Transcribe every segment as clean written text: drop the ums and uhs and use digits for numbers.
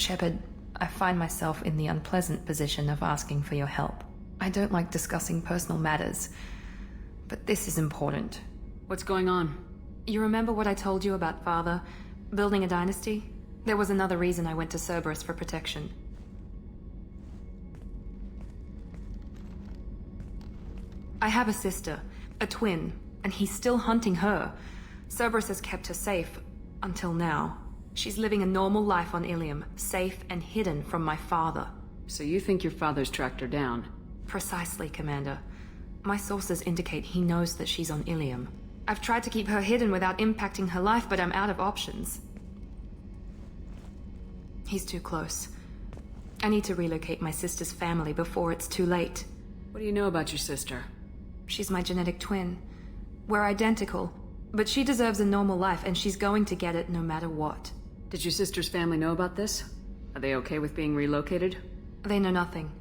Shepard, I find myself in the unpleasant position of asking for your help. I don't like discussing personal matters, but this is important. What's going on? You remember what I told you about Father? Building a dynasty? There was another reason I went to Cerberus for protection. I have a sister, a twin, and he's still hunting her. Cerberus has kept her safe, until now. She's living a normal life on Ilium, safe and hidden from my father. So you think your father's tracked her down? Precisely, Commander. My sources indicate he knows that she's on Ilium. I've tried to keep her hidden without impacting her life, but I'm out of options. He's too close. I need to relocate my sister's family before it's too late. What do you know about your sister? She's my genetic twin. We're identical, but she deserves a normal life, and she's going to get it no matter what. Did your sister's family know about this? Are they okay with being relocated? They know nothing.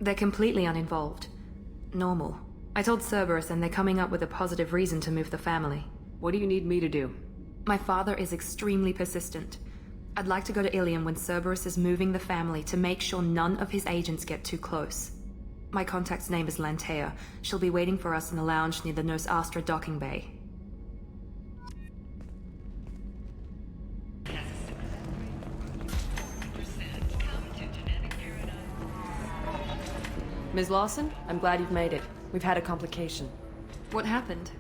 They're completely uninvolved. Normal. I told Cerberus, and they're coming up with a positive reason to move the family. What do you need me to do? My father is extremely persistent. I'd like to go to Ilium when Cerberus is moving the family to make sure none of his agents get too close. My contact's name is Lantea. She'll be waiting for us in the lounge near the Nos Astra docking bay. Ms. Lawson, I'm glad you've made it. We've had a complication. What happened?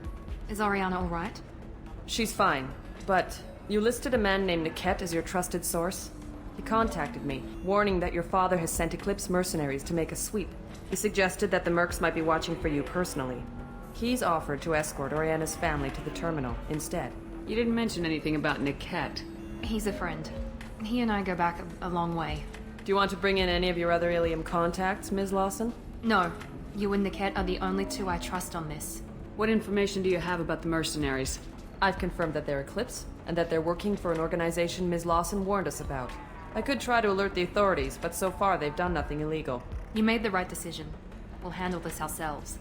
Is Ariana all right? She's fine, but you listed a man named Locket as your trusted source. He contacted me, warning that your father has sent Eclipse mercenaries to make a sweep. He suggested that the mercs might be watching for you personally. He's offered to escort Oriana's family to the terminal instead. You didn't mention anything about Locket. He's a friend. He and I go back a long way. Do you want to bring in any of your other Ilium contacts, Ms. Lawson? No. You and Locket are the only two I trust on this. What information do you have about the mercenaries? I've confirmed that they're Eclipse, and that they're working for an organization Ms. Lawson warned us about. I could try to alert the authorities, but so far they've done nothing illegal. You made the right decision. We'll handle this ourselves.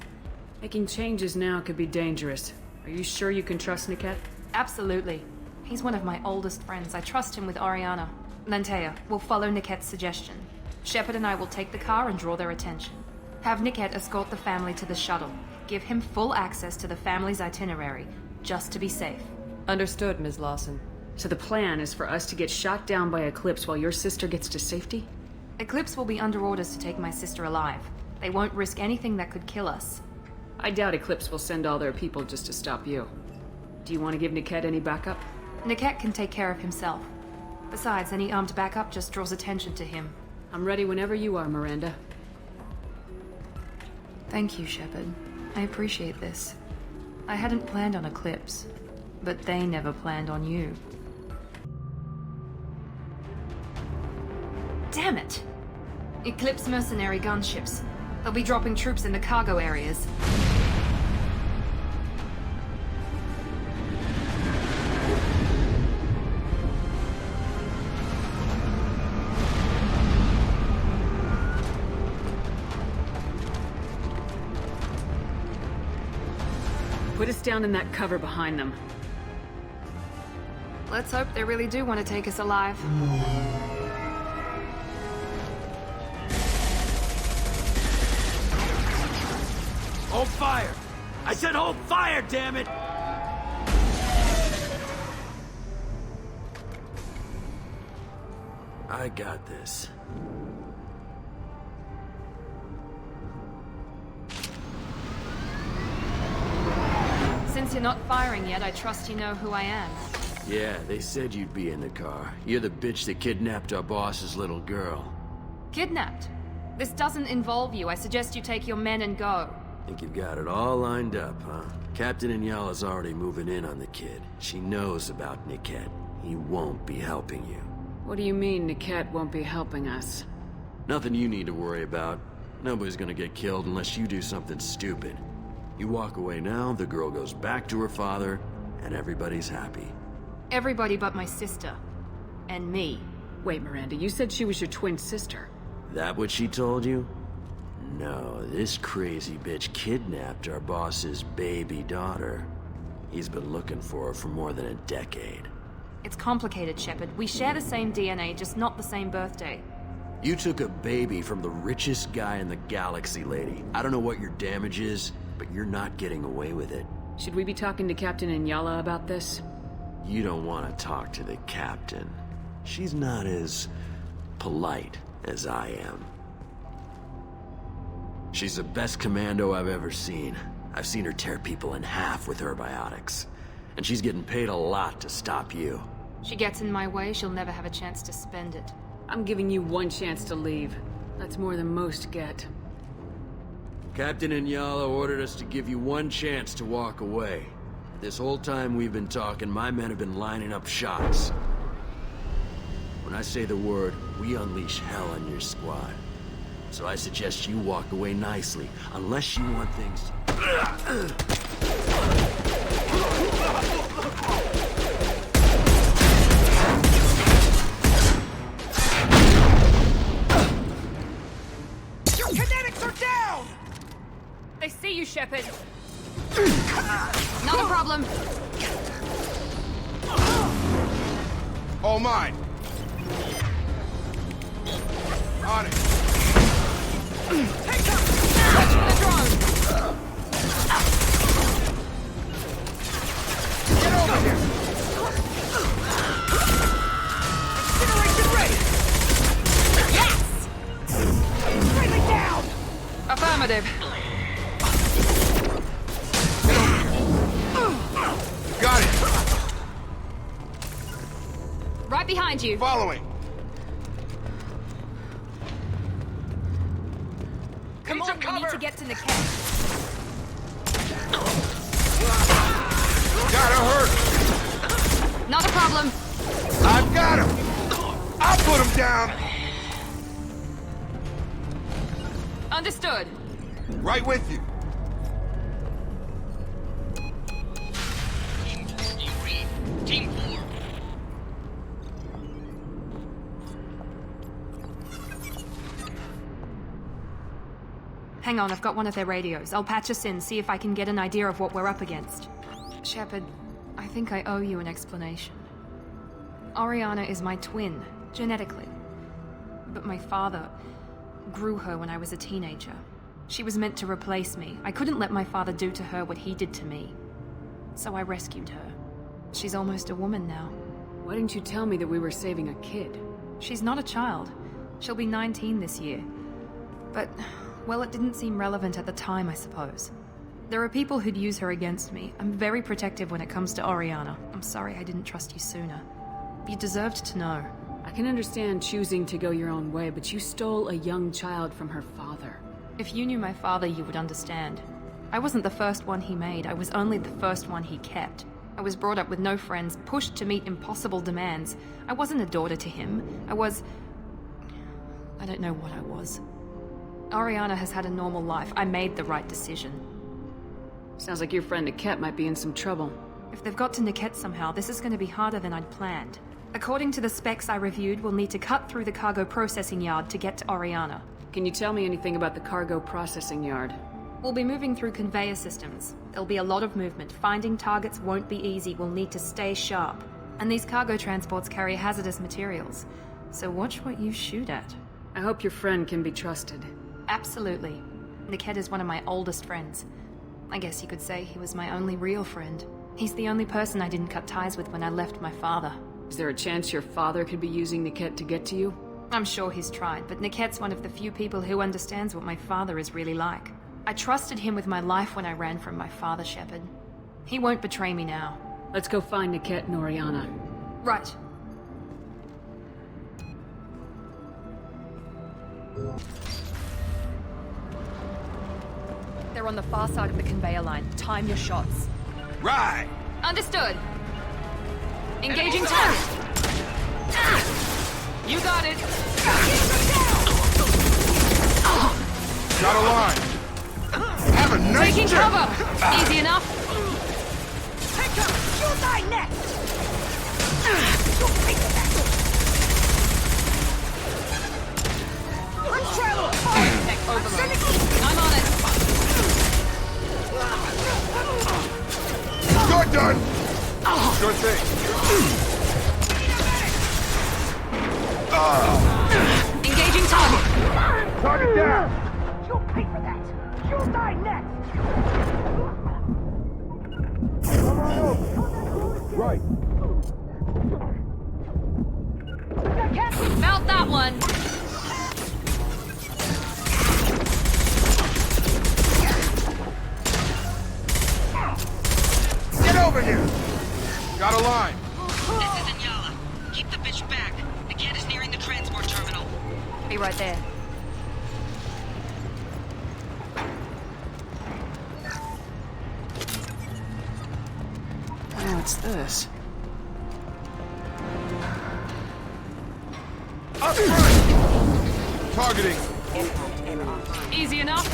Making changes now could be dangerous. Are you sure you can trust Locket? Absolutely. He's one of my oldest friends. I trust him with Ariana. Lantea, we'll follow Locket's suggestion. Shepard and I will take the car and draw their attention. Have Locket escort the family to the shuttle. Give him full access to the family's itinerary, just to be safe. Understood, Ms. Lawson. So the plan is for us to get shot down by Eclipse while your sister gets to safety? Eclipse will be under orders to take my sister alive. They won't risk anything that could kill us. I doubt Eclipse will send all their people just to stop you. Do you want to give Locket any backup? Locket can take care of himself. Besides, any armed backup just draws attention to him. I'm ready whenever you are, Miranda. Thank you, Shepard. I appreciate this. I hadn't planned on Eclipse, but they never planned on you. Damn it! Eclipse mercenary gunships. They'll be dropping troops in the cargo areas. Put us down in that cover behind them. Let's hope they really do want to take us alive. Hold fire! I said hold fire, damn it! I got this. Since you're not firing yet, I trust you know who I am. Yeah, they said you'd be in the car. You're the bitch that kidnapped our boss's little girl. Kidnapped? This doesn't involve you. I suggest you take your men and go. Think you've got it all lined up, huh? Captain Inyala's already moving in on the kid. She knows about Locket. He won't be helping you. What do you mean Locket won't be helping us? Nothing you need to worry about. Nobody's gonna get killed unless you do something stupid. You walk away now, the girl goes back to her father, and everybody's happy. Everybody but my sister. And me. Wait, Miranda, you said she was your twin sister. That what she told you? No, this crazy bitch kidnapped our boss's baby daughter. He's been looking for her for more than a decade. It's complicated, Shepard. We share the same DNA, just not the same birthday. You took a baby from the richest guy in the galaxy, lady. I don't know what your damage is, but you're not getting away with it. Should we be talking to Captain Inyala about this? You don't want to talk to the captain. She's not as polite as I am. She's the best commando I've ever seen. I've seen her tear people in half with her biotics. And she's getting paid a lot to stop you. She gets in my way, she'll never have a chance to spend it. I'm giving you one chance to leave. That's more than most get. Captain Inyala ordered us to give you one chance to walk away. This whole time we've been talking, my men have been lining up shots. When I say the word, we unleash hell on your squad. So I suggest you walk away nicely, unless you want things to... Your kinetics are down! They see you, Shepard. Not a problem. All mine. On it. Take them! Watch for the drone! Get over here! Incineration ready! Yes! Straight down! Affirmative. Got it! Right behind you. Following! Come on, we need to get to Niket. Gotta hurt! Not a problem. I've got him! I'll put him down! Understood. Right with you. Team 4. Hang on, I've got one of their radios. I'll patch us in, see if I can get an idea of what we're up against. Shepard, I think I owe you an explanation. Oriana is my twin, genetically. But my father grew her when I was a teenager. She was meant to replace me. I couldn't let my father do to her what he did to me. So I rescued her. She's almost a woman now. Why didn't you tell me that we were saving a kid? She's not a child. She'll be 19 this year. But, well, it didn't seem relevant at the time, I suppose. There are people who'd use her against me. I'm very protective when it comes to Oriana. I'm sorry I didn't trust you sooner. You deserved to know. I can understand choosing to go your own way, but you stole a young child from her father. If you knew my father, you would understand. I wasn't the first one he made. I was only the first one he kept. I was brought up with no friends, pushed to meet impossible demands. I wasn't a daughter to him. I don't know what I was. Oriana has had a normal life. I made the right decision. Sounds like your friend Niket might be in some trouble. If they've got to Niket somehow, this is going to be harder than I'd planned. According to the specs I reviewed, we'll need to cut through the cargo processing yard to get to Oriana. Can you tell me anything about the cargo processing yard? We'll be moving through conveyor systems. There'll be a lot of movement. Finding targets won't be easy. We'll need to stay sharp. And these cargo transports carry hazardous materials. So watch what you shoot at. I hope your friend can be trusted. Absolutely. Niket is one of my oldest friends. I guess you could say he was my only real friend. He's the only person I didn't cut ties with when I left my father. Is there a chance your father could be using Niket to get to you? I'm sure he's tried, but Niket's one of the few people who understands what my father is really like. I trusted him with my life when I ran from my father, Shepard. He won't betray me now. Let's go find Niket and Oriana. Right. They're on the far side of the conveyor line. Time your shots. Right! Understood. Engaging target. You got it. Got a line. Have a nice Taking trip. cover. Easy enough. Take cover. You die next. You'll take that. Let's try a little fire. Tech overload. I'm on it. You're done. Sure thing. Engaging target. Target down! You'll pay for that! You'll die next! Come on over. Right. Felt that one. Get over here! Got a line. This is Inyala. Keep the bitch back. The kid is nearing the transport terminal. Be right there. What's this? Up front! Targeting. Easy enough.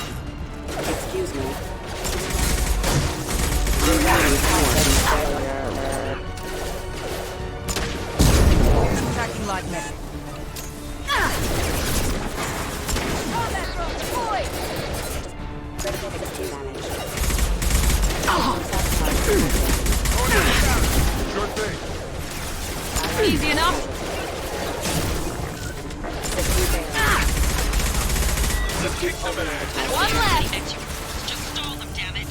Excuse me. Tracking light medic. Critical 16 damage. Sure thing. Easy enough. Let's kick some ass. One left. Just stall them, damn it.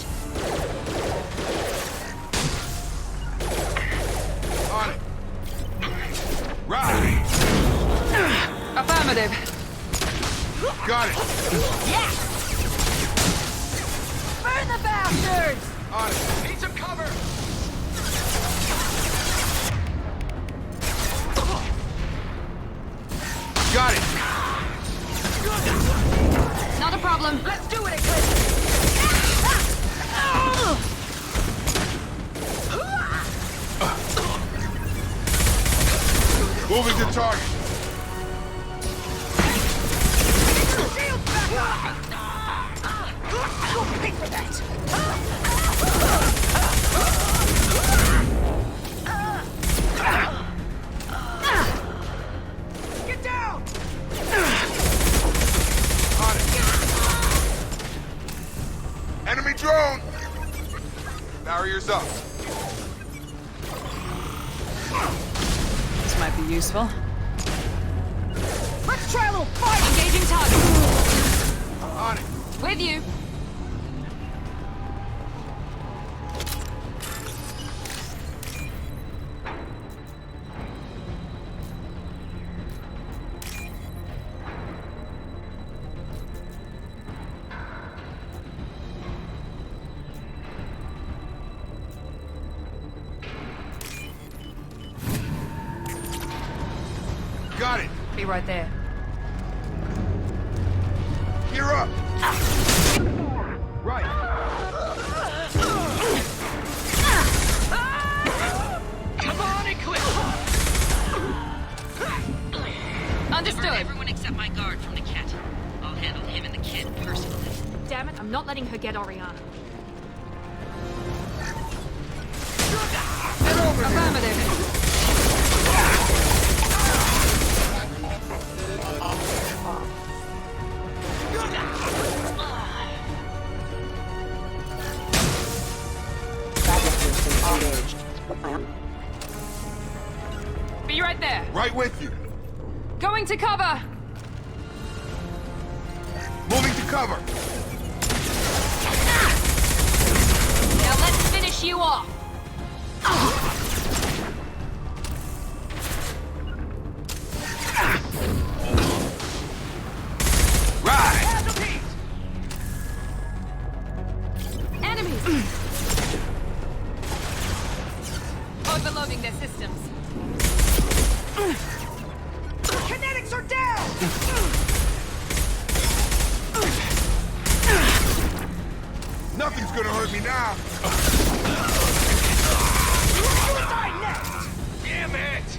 On it. Right. Affirmative. Got it. Burn the bastards! On it. Need some cover. Got it. Not a problem. Let's do it, Eclipse! Moving to target. Shields back up! You'll pay for that! Get down! On it. Enemy drone. Barriers up. This might be useful. Let's try a little fight! Engaging target. On it. With you. Got it. Be right there. Gear up. Right. Come on, Eclipse. Understood. Divert everyone except my guard from the cat. I'll handle him and the kid personally. Damn it, I'm not letting her get Oriana. Get over here. Affirmative. Engaged. Be right there. Right with you. Going to cover. Moving to cover. Now let's finish you off. Right. Enemies. Overloading their systems. Kinetics are down! Nothing's gonna hurt me now. You'll die next! Damn it.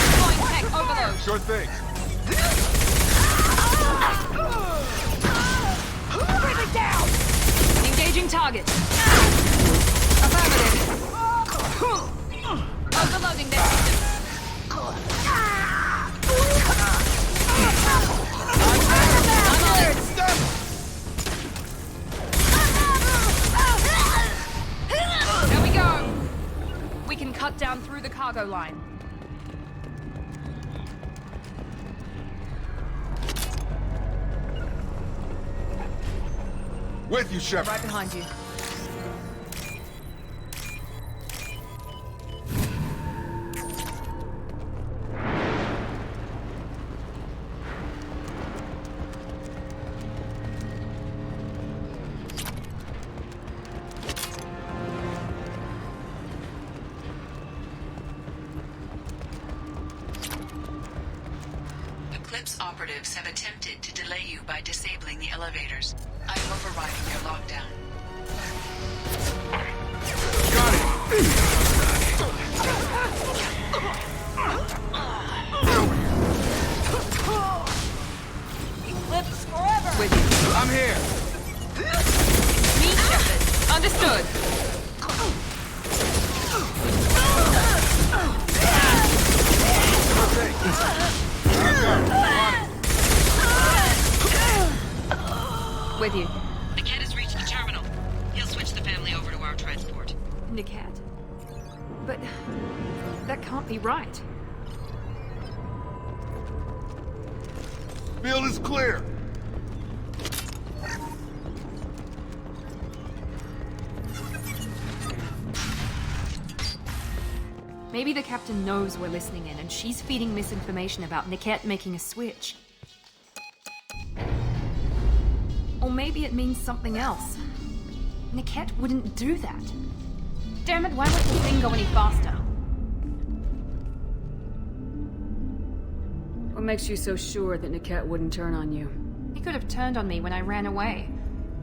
Deploying tech overload. Sure thing. Bring it down! Engaging target. Affirmative. Overloading their systems. down through the cargo line. With you, Shepard. Right behind you. Eclipse operatives have attempted to delay you by disabling the elevators. I am overriding your lockdown. Got it! Eclipse forever! With you. I'm here! Me, Shepard. Understood. With you. Niket has reached the terminal. He'll switch the family over to our transport. Niket. But that can't be right. Field is clear! Maybe the captain knows we're listening in and she's feeding misinformation about Niket making a switch. Or maybe it means something else. Niket wouldn't do that. Damn it, why won't the thing go any faster? What makes you so sure that Niket wouldn't turn on you? He could have turned on me when I ran away.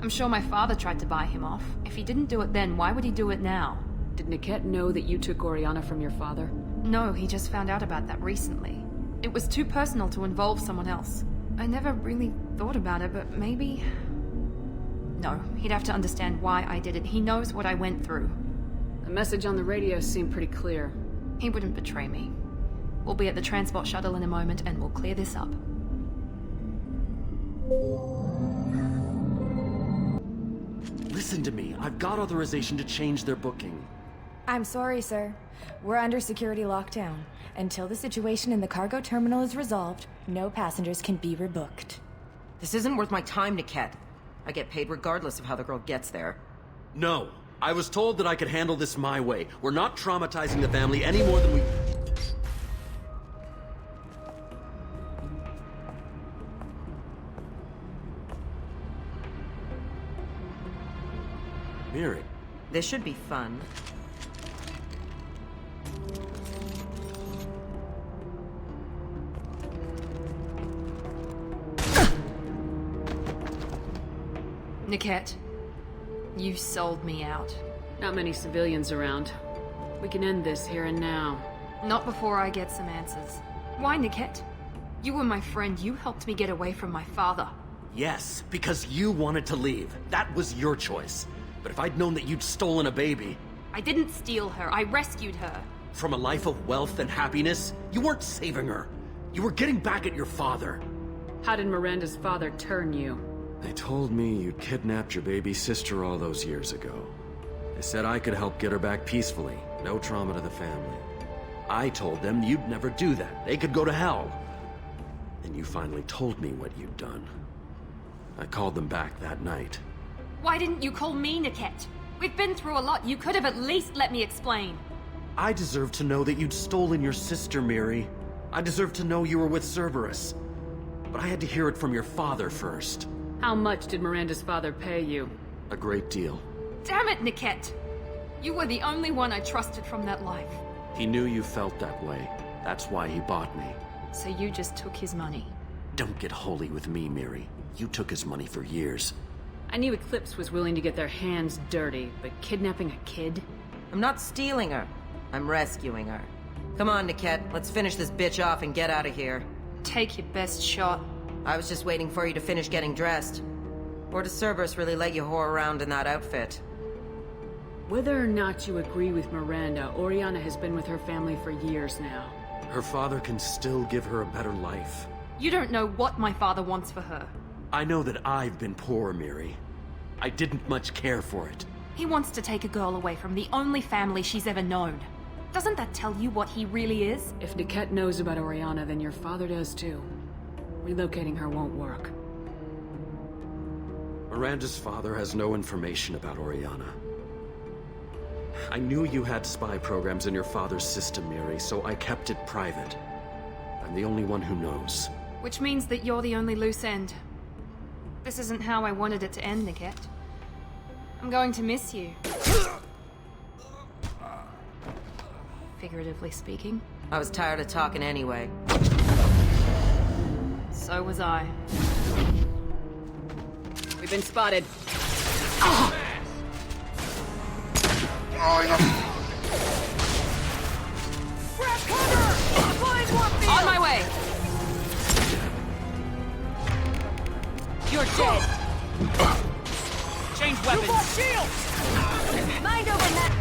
I'm sure my father tried to buy him off. If he didn't do it then, why would he do it now? Did Niket know that you took Oriana from your father? No, he just found out about that recently. It was too personal to involve someone else. I never really thought about it, but maybe... No, he'd have to understand why I did it. He knows what I went through. The message on the radio seemed pretty clear. He wouldn't betray me. We'll be at the transport shuttle in a moment and we'll clear this up. Listen to me. I've got authorization to change their booking. I'm sorry, sir. We're under security lockdown. Until the situation in the cargo terminal is resolved, no passengers can be rebooked. This isn't worth my time, Niket. I get paid regardless of how the girl gets there. No. I was told that I could handle this my way. We're not traumatizing the family any more than we... Miri. This should be fun. Niket, you sold me out. Not many civilians around. We can end this here and now. Not before I get some answers. Why, Niket? You were my friend. You helped me get away from my father. Yes, because you wanted to leave. That was your choice. But if I'd known that you'd stolen a baby... I didn't steal her. I rescued her. From a life of wealth and happiness, you weren't saving her. You were getting back at your father. How did Miranda's father turn you? They told me you'd kidnapped your baby sister all those years ago. They said I could help get her back peacefully. No trauma to the family. I told them you'd never do that. They could go to hell. And you finally told me what you'd done. I called them back that night. Why didn't you call me, Niket? We've been through a lot. You could have at least let me explain. I deserve to know that you'd stolen your sister, Miri. I deserve to know you were with Cerberus. But I had to hear it from your father first. How much did Miranda's father pay you? A great deal. Damn it, Niket! You were the only one I trusted from that life. He knew you felt that way. That's why he bought me. So you just took his money? Don't get holy with me, Miri. You took his money for years. I knew Eclipse was willing to get their hands dirty, but kidnapping a kid? I'm not stealing her. I'm rescuing her. Come on, Niket. Let's finish this bitch off and get out of here. Take your best shot. I was just waiting for you to finish getting dressed. Or does Cerberus really let you whore around in that outfit? Whether or not you agree with Miranda, Oriana has been with her family for years now. Her father can still give her a better life. You don't know what my father wants for her. I know that I've been poor, Miri. I didn't much care for it. He wants to take a girl away from the only family she's ever known. Doesn't that tell you what he really is? If Niket knows about Oriana, then your father does too. Relocating her won't work. Miranda's father has no information about Oriana. I knew you had spy programs in your father's system, Miri, so I kept it private. I'm the only one who knows. Which means that you're the only loose end. This isn't how I wanted it to end, Niket. I'm going to miss you. Figuratively speaking. I was tired of talking anyway. So was I. We've been spotted. Oh, Grab cover! Deploying warp field! On my way! You're dead! Change weapons! You bought shields! Mind over net!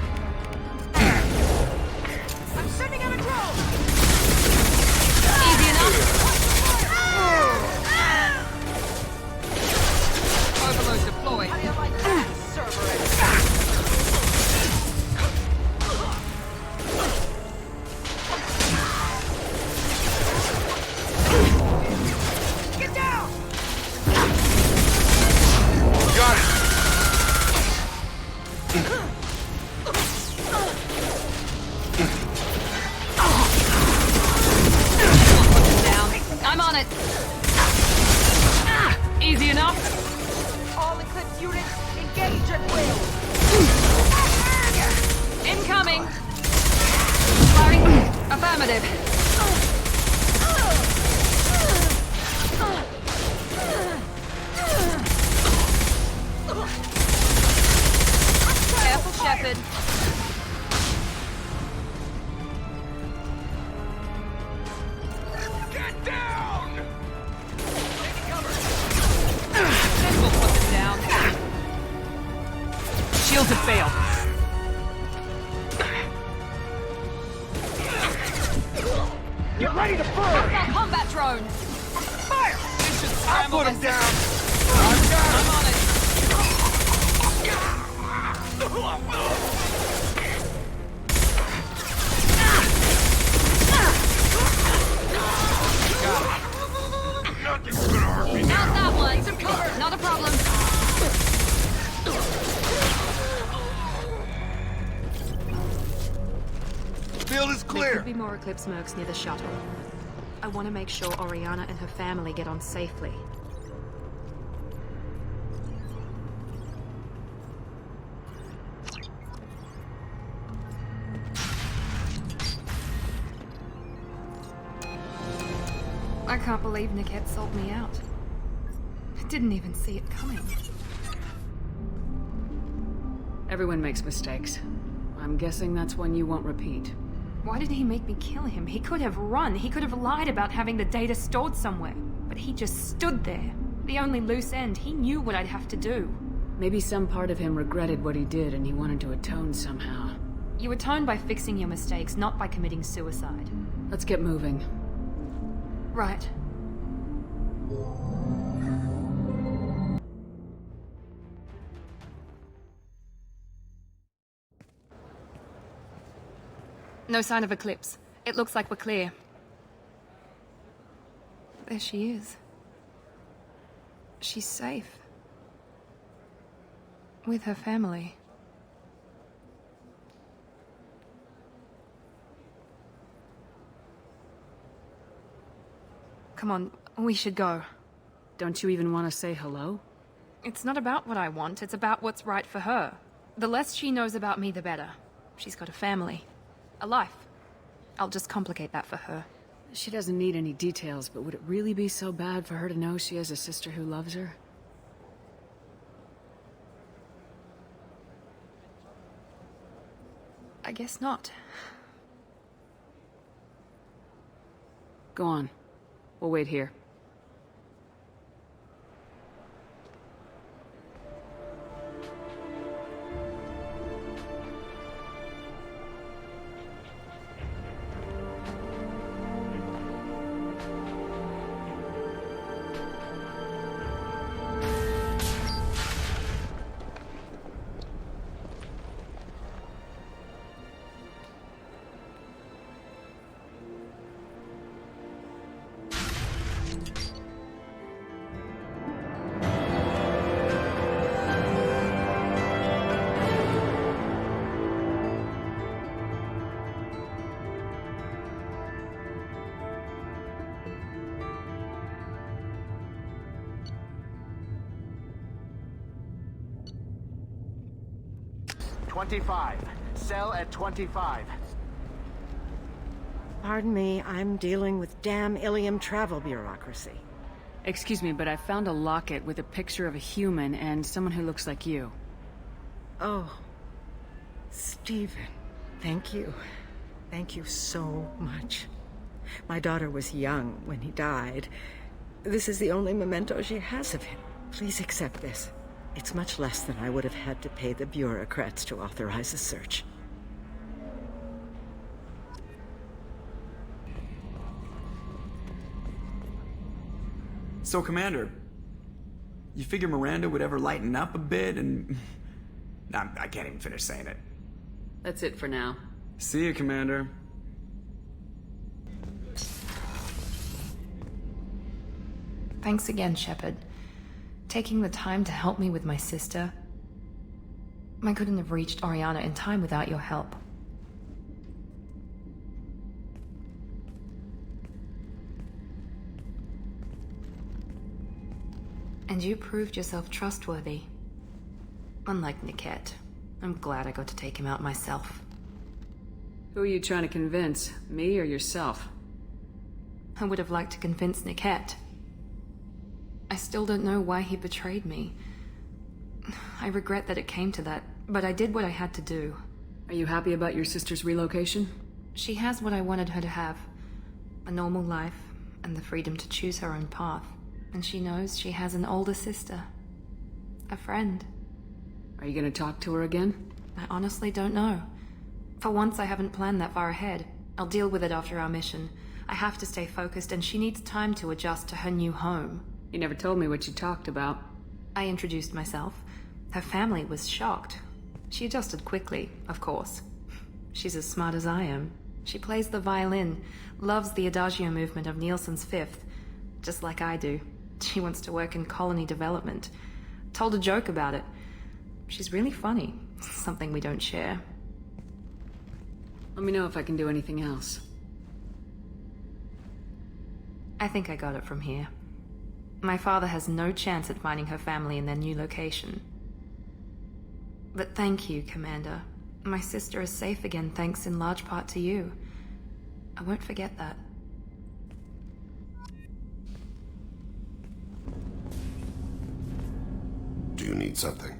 I'm sending out a drone! Easy enough! Overload deployed. How do you like that, Cerberus? Get down! got it. Down. I'm on it. Easy enough. All Eclipse units, engage at will! Incoming. Firing. Affirmative. Careful, Shepard. Get down! Then we'll put them down. Shields have failed. Get ready to burn! Our combat drones. Fire! I'll put him down! I've got him! I'm on it. Nothing's gonna hurt me now! Not that one. Some cover. Not a problem. Field is There clear! could be more Eclipse mercs near the shuttle. I want to make sure Oriana and her family get on safely. I can't believe Niket sold me out. I didn't even see it coming. Everyone makes mistakes. I'm guessing that's one you won't repeat. Why did he make me kill him? He could have run. He could have lied about having the data stored somewhere. But he just stood there. The only loose end. He knew what I'd have to do. Maybe some part of him regretted what he did and he wanted to atone somehow. You atone by fixing your mistakes, not by committing suicide. Let's get moving. Right. No sign of Eclipse. It looks like we're clear. There she is. She's safe. With her family. Come on, we should go. Don't you even want to say hello? It's not about what I want, it's about what's right for her. The less she knows about me, the better. She's got a family. A life. I'll just complicate that for her. She doesn't need any details, but would it really be so bad for her to know she has a sister who loves her? I guess not. Go on. We'll wait here. 25. Cell at 25. Pardon me, I'm dealing with damn Ilium travel bureaucracy. Excuse me, but I found a locket with a picture of a human and someone who looks like you. Oh, Stephen, thank you. Thank you so much. My daughter was young when he died. This is the only memento she has of him. Please accept this. It's much less than I would have had to pay the bureaucrats to authorize a search. So, Commander, you figure Miranda would ever lighten up a bit and... I can't even finish saying it. That's it for now. See you, Commander. Thanks again, Shepard. Taking the time to help me with my sister. I couldn't have reached Oriana in time without your help. And you proved yourself trustworthy. Unlike Niket. I'm glad I got to take him out myself. Who are you trying to convince? Me or yourself? I would have liked to convince Niket. I still don't know why he betrayed me. I regret that it came to that, but I did what I had to do. Are you happy about your sister's relocation? She has what I wanted her to have. A normal life, and the freedom to choose her own path. And she knows she has an older sister. A friend. Are you gonna talk to her again? I honestly don't know. For once, I haven't planned that far ahead. I'll deal with it after our mission. I have to stay focused, and she needs time to adjust to her new home. You never told me what you talked about. I introduced myself. Her family was shocked. She adjusted quickly, of course. She's as smart as I am. She plays the violin, loves the adagio movement of Nielsen's Fifth, just like I do. She wants to work in colony development. Told a joke about it. She's really funny, something we don't share. Let me know if I can do anything else. I think I got it from here. My father has no chance at finding her family in their new location. But thank you, Commander. My sister is safe again thanks in large part to you. I won't forget that. Do you need something?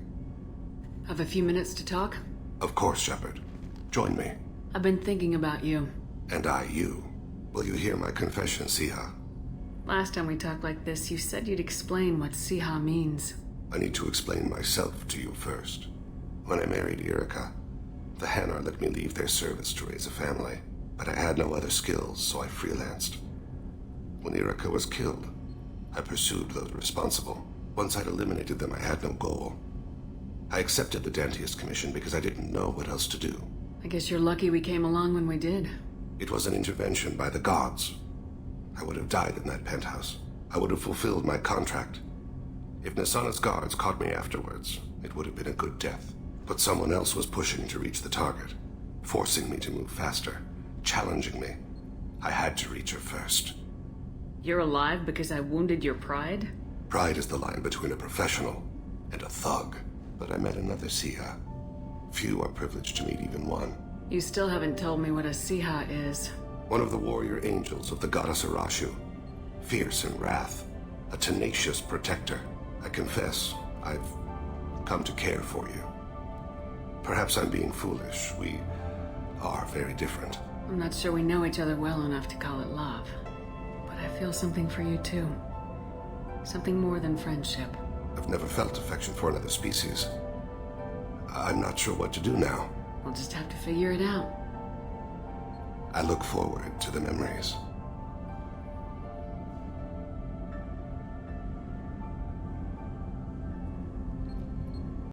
Have a few minutes to talk? Of course, Shepard. Join me. I've been thinking about you. And I you. Will you hear my confession, Siha? Last time we talked like this, you said you'd explain what Siha means. I need to explain myself to you first. When I married Irika, the Hanar let me leave their service to raise a family, but I had no other skills, so I freelanced. When Irika was killed, I pursued those responsible. Once I'd eliminated them, I had no goal. I accepted the Dantius Commission because I didn't know what else to do. I guess you're lucky we came along when we did. It was an intervention by the gods. I would have died in that penthouse. I would have fulfilled my contract. If Nasana's guards caught me afterwards, it would have been a good death. But someone else was pushing to reach the target, forcing me to move faster, challenging me. I had to reach her first. You're alive because I wounded your pride? Pride is the line between a professional and a thug. But I met another Siha. Few are privileged to meet even one. You still haven't told me what a Siha is. One of the warrior angels of the goddess Arashu. Fierce in wrath. A tenacious protector. I confess, I've come to care for you. Perhaps I'm being foolish. We are very different. I'm not sure we know each other well enough to call it love. But I feel something for you too. Something more than friendship. I've never felt affection for another species. I'm not sure what to do now. We'll just have to figure it out. I look forward to the memories.